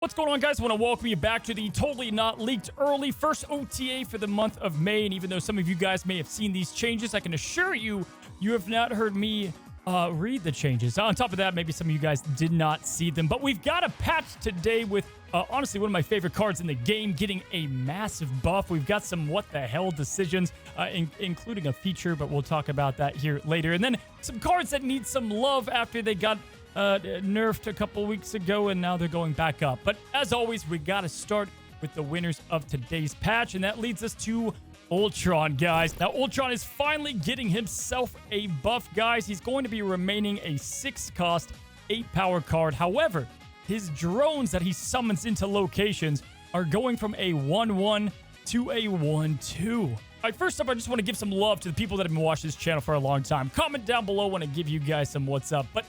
What's going on, guys? I want to welcome you back to the totally not leaked early first OTA for the month of May. And even though some of you guys may have seen these changes, I can assure you, you have not heard me read the changes. On top of that, maybe some of you guys did not see them. But we've got a patch today with, honestly, one of my favorite cards in the game getting a massive buff. We've got some what the hell decisions, including a feature, but we'll talk about that here later. And then some cards that need some love after they got nerfed a couple weeks ago, and now they're going back up. But as always, we got to start with the winners of today's patch, and that leads us to Ultron, guys. Now, Ultron is finally getting himself a buff, guys. He's going to be remaining a 6-cost, 8-power card. However, his drones that he summons into locations are going from a 1-1 to a 1-2. All right, first up, I just want to give some love to the people that have been watching this channel for a long time. Comment down below. I want to give you guys some what's up. But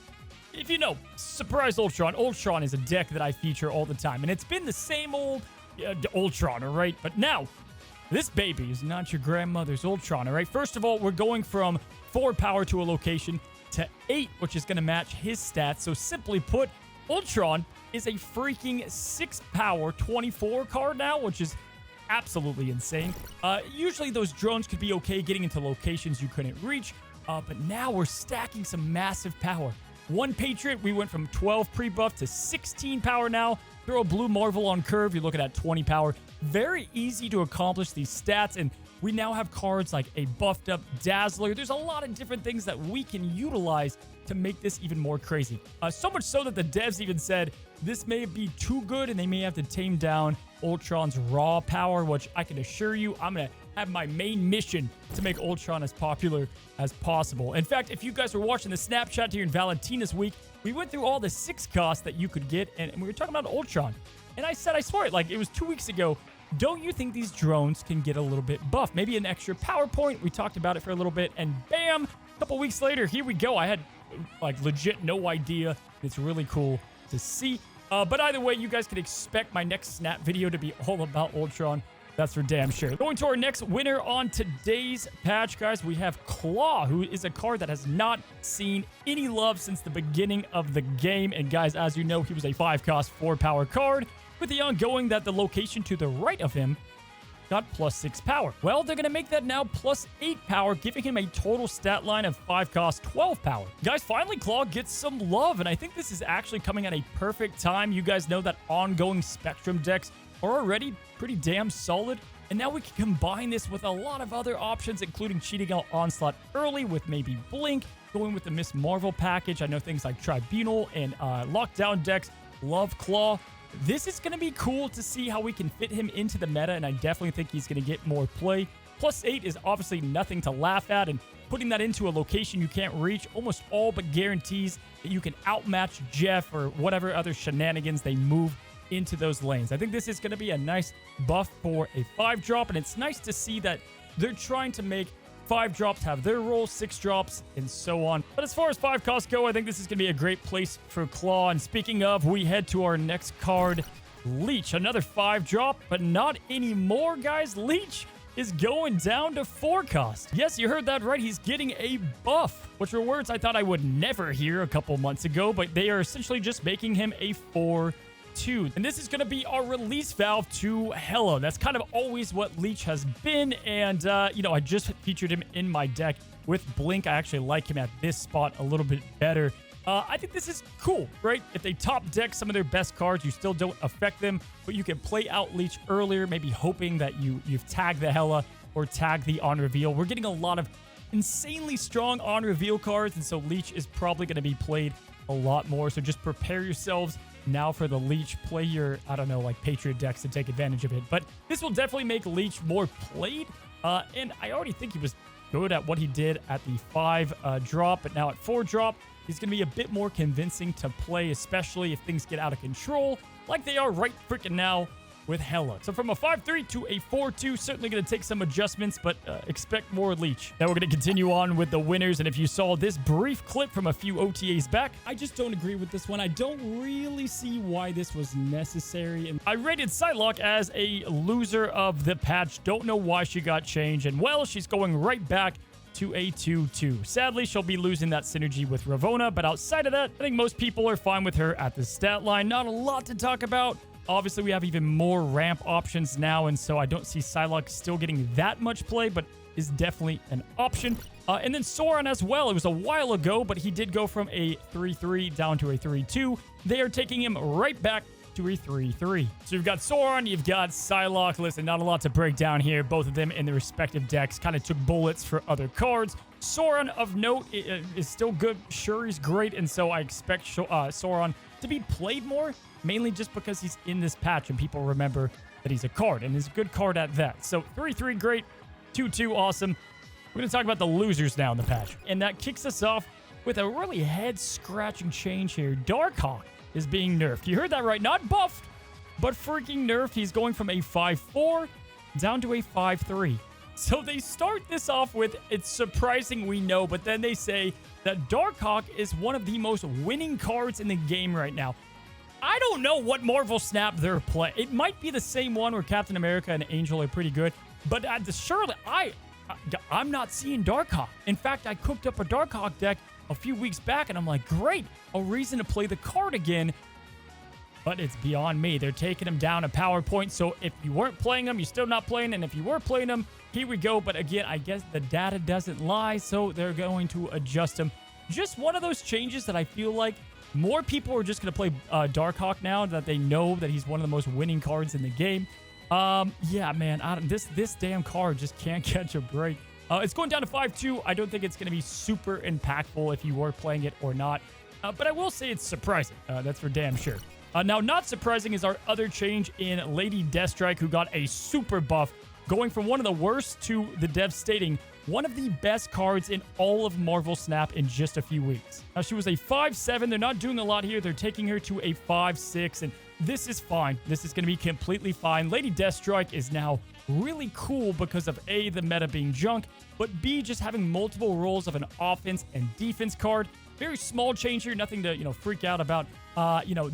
if you know, surprise Ultron. Ultron is a deck that I feature all the time, and it's been the same old Ultron, all right? But now, this baby is not your grandmother's Ultron, all right? First of all, we're going from 4 power to a location to 8, which is going to match his stats. So simply put, Ultron is a freaking 6-power 24 card now, which is absolutely insane. Usually those drones could be okay getting into locations you couldn't reach, but now we're stacking some massive power. 1 Patriot, we went from 12 pre-buff to 16 power now. Throw a blue Marvel on curve, you're looking at 20 power. Very easy to accomplish these stats, and we now have cards like a buffed up Dazzler. There's a lot of different things that we can utilize to make this even more crazy. So much so that the devs even said this may be too good and they may have to tame down Ultron's raw power, which I can assure you, I'm going to have my main mission to make Ultron as popular as possible. In fact, if you guys were watching the Snapchat during Valentina's week, we went through all the 6 costs that you could get, and we were talking about Ultron. And I said, I swear it, like it was 2 weeks ago, don't you think these drones can get a little bit buff? Maybe an extra power point. We talked about it for a little bit, and bam, a couple weeks later, here we go. I had like legit no idea. It's really cool to see. But either way, you guys can expect my next Snap video to be all about Ultron. That's for damn sure. Going to our next winner on today's patch, guys, we have Klaw, who is a card that has not seen any love since the beginning of the game. And guys, as you know, he was a 5-cost, 4-power card with the ongoing that the location to the right of him got +6 power. Well, they're going to make that now +8 power, giving him a total stat line of 5-cost, 12 power. Guys, finally, Klaw gets some love, and I think this is actually coming at a perfect time. You guys know that ongoing Spectrum decks are already pretty damn solid, and now we can combine this with a lot of other options, including cheating out Onslaught early with maybe Blink, going with the Miss Marvel package. I know things like Tribunal and Lockdown decks love Klaw. This is going to be cool to see how we can fit him into the meta, and I definitely think he's going to get more play. +8 is obviously nothing to laugh at, and putting that into a location you can't reach almost all but guarantees that you can outmatch Jeff or whatever other shenanigans they move into those lanes. I think this is going to be a nice buff for a 5-drop, and it's nice to see that they're trying to make 5-drops have their role, 6-drops, and so on. But as far as 5 costs go, I think this is going to be a great place for Klaw. And speaking of, we head to our next card, Leech. Another 5-drop, but not anymore, guys. Leech is going down to 4 cost. Yes, you heard that right. He's getting a buff, which were words I thought I would never hear a couple months ago, but they are essentially just making him a 4-2. And this is going to be our release valve to Hela. That's kind of always what Leech has been. And, you know, I just featured him in my deck with Blink. I actually like him at this spot a little bit better. I think this is cool, right? If they top deck some of their best cards, you still don't affect them, but you can play out Leech earlier, maybe hoping that you've tagged the Hela or tagged the on reveal. We're getting a lot of insanely strong on reveal cards, and so Leech is probably going to be played a lot more. So just prepare yourselves now for the Leech. Play your, I don't know, like Patriot decks to take advantage of it. But this will definitely make Leech more played. And I already think he was good at what he did at the 5-drop, but now at 4-drop, he's going to be a bit more convincing to play, especially if things get out of control, like they are right freaking now with Hela. So from a 5-3 to a 4-2, certainly going to take some adjustments, but expect more Leech. Now we're going to continue on with the winners, and if you saw this brief clip from a few OTAs back, I just don't agree with this one. I don't really see why this was necessary, and I rated Psylocke as a loser of the patch. Don't know why she got changed, and well, she's going right back to a 2-2. Sadly, she'll be losing that synergy with Ravonna, but outside of that, I think most people are fine with her at the stat line. Not a lot to talk about. Obviously, we have even more ramp options now, and so I don't see Psylocke still getting that much play, but is definitely an option. And then Sauron as well. It was a while ago, but he did go from a 3-3 down to a 3-2. They are taking him right back to a 3-3. So you've got Sauron, you've got Psylocke. Listen, not a lot to break down here. Both of them in their respective decks kind of took bullets for other cards. Sauron, of note, is still good. Shuri's great, and so I expect Sauron to be played more, mainly just because he's in this patch and people remember that he's a card, and is a good card at that. So 3-3, great. 2-2, awesome. We're going to talk about the losers now in the patch. And that kicks us off with a really head-scratching change here. Darkhawk is being nerfed. You heard that right. Not buffed, but freaking nerfed. He's going from a 5-4 down to a 5-3. So they start this off with, it's surprising, we know, but then they say that Darkhawk is one of the most winning cards in the game right now. I don't know what Marvel Snap they're playing. It might be the same one where Captain America and Angel are pretty good, but at the Charlotte, I'm not seeing Darkhawk. In fact, I cooked up a Darkhawk deck a few weeks back, and I'm like, great, a reason to play the card again. But it's beyond me. They're taking him down a power point. So if you weren't playing him, you're still not playing. And if you were playing him, here we go. But again, I guess the data doesn't lie, so they're going to adjust him. Just one of those changes that I feel like more people are just going to play Darkhawk now that they know that he's one of the most winning cards in the game. Yeah, man, this damn card just can't catch a break. It's going down to 5-2. I don't think it's going to be super impactful if you were playing it or not. But I will say it's surprising. That's for damn sure. Now, not surprising is our other change in Lady Deathstrike, who got a super buff, going from one of the worst to the devs stating one of the best cards in all of Marvel Snap in just a few weeks. Now, she was a 5-7. They're not doing a lot here. They're taking her to a 5-6, and this is fine. This is going to be completely fine. Lady Deathstrike is now really cool because of A, the meta being junk, but B, just having multiple roles of an offense and defense card. Very small change here, nothing to, freak out about.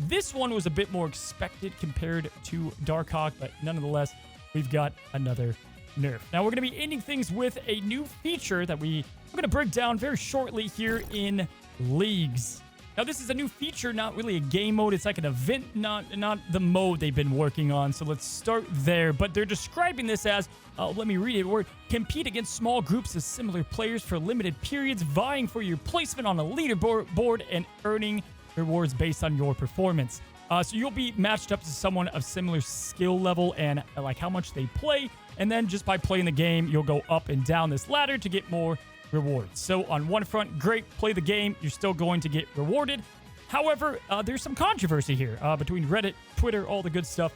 This one was a bit more expected compared to Darkhawk, but nonetheless, we've got another nerf. Now, we're going to be ending things with a new feature that we're going to break down very shortly here in Leagues. Now, this is a new feature, not really a game mode. It's like an event, not the mode they've been working on. So let's start there. But they're describing this as, let me read it, compete against small groups of similar players for limited periods, vying for your placement on a leaderboard and earning rewards based on your performance. So you'll be matched up to someone of similar skill level and like how much they play. And then just by playing the game, you'll go up and down this ladder to get more rewards. So on one front, great, play the game, you're still going to get rewarded. However, there's some controversy here between Reddit, Twitter, all the good stuff.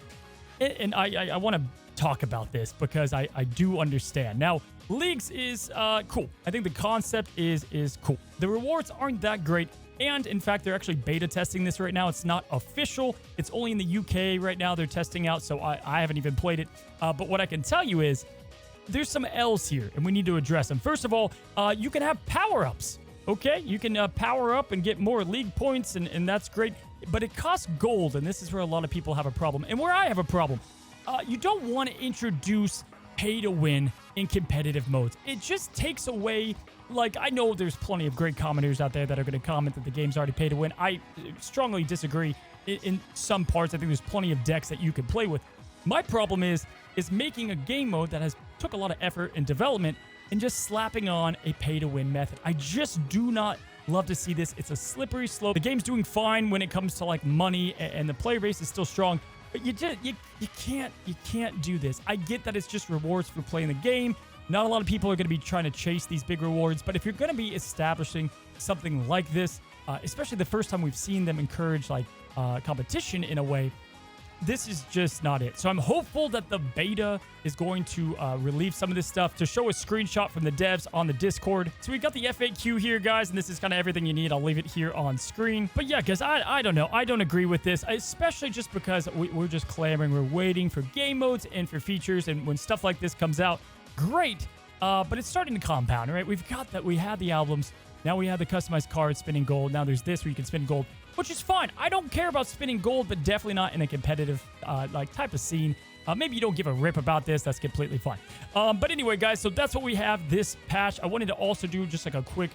And I want to talk about this because I do understand. Now, Leagues is cool. I think the concept is cool. The rewards aren't that great. And in fact, they're actually beta testing this right now. It's not official. It's only in the UK right now. They're testing out, so I haven't even played it. But what I can tell you is there's some L's here, and we need to address them. First of all, you can have power-ups, okay? You can power up and get more league points, and that's great. But it costs gold, and this is where a lot of people have a problem, and where I have a problem. You don't want to introduce pay-to-win in competitive modes. It just takes away... Like, I know there's plenty of great commenters out there that are going to comment that the game's already pay to win. I strongly disagree in some parts. I think there's plenty of decks that you can play with. My problem is making a game mode that has took a lot of effort and development and just slapping on a pay-to-win method. I just do not love to see this. It's a slippery slope. The game's doing fine when it comes to, like, money, and the player base is still strong. But you can't do this. I get that it's just rewards for playing the game. Not a lot of people are going to be trying to chase these big rewards, but if you're going to be establishing something like this, especially the first time we've seen them encourage like competition in a way, this is just not it. So I'm hopeful that the beta is going to relieve some of this stuff. To show a screenshot from the devs on the Discord. So we got the FAQ here, guys, and this is kind of everything you need. I'll leave it here on screen. But yeah, guys, I don't know. I don't agree with this, especially just because we're just clamoring. We're waiting for game modes and for features, and when stuff like this comes out, great, but it's starting to compound, right? We've got that. We had the albums. Now we have the customized cards spinning gold. Now there's this where you can spin gold, which is fine. I don't care about spinning gold, but definitely not in a competitive type of scene. Maybe you don't give a rip about this. That's completely fine. But anyway, guys, so that's what we have this patch. I wanted to also do just like a quick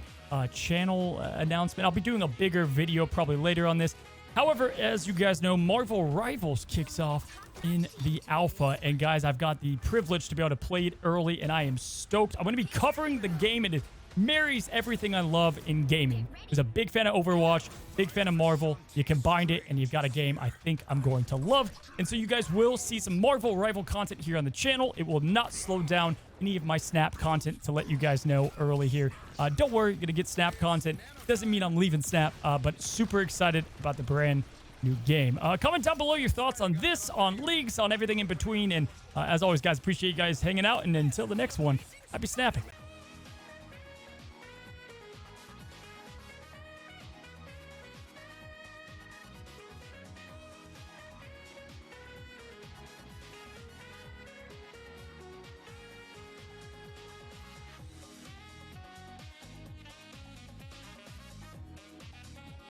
channel announcement. I'll be doing a bigger video probably later on this. However, as you guys know, Marvel Rivals kicks off in the alpha. And guys, I've got the privilege to be able to play it early, and I am stoked. I'm going to be covering the game, and it marries everything I love in gaming. I was a big fan of Overwatch, big fan of Marvel. You combined it, and you've got a game I think I'm going to love. And so you guys will see some Marvel Rival content here on the channel. It will not slow down any of my Snap content, to let you guys know early here. Don't worry, you're going to get Snap content. Doesn't mean I'm leaving Snap, but super excited about the brand new game. Comment down below your thoughts on this, on leagues, on everything in between. And as always, guys, appreciate you guys hanging out. And until the next one, happy snapping.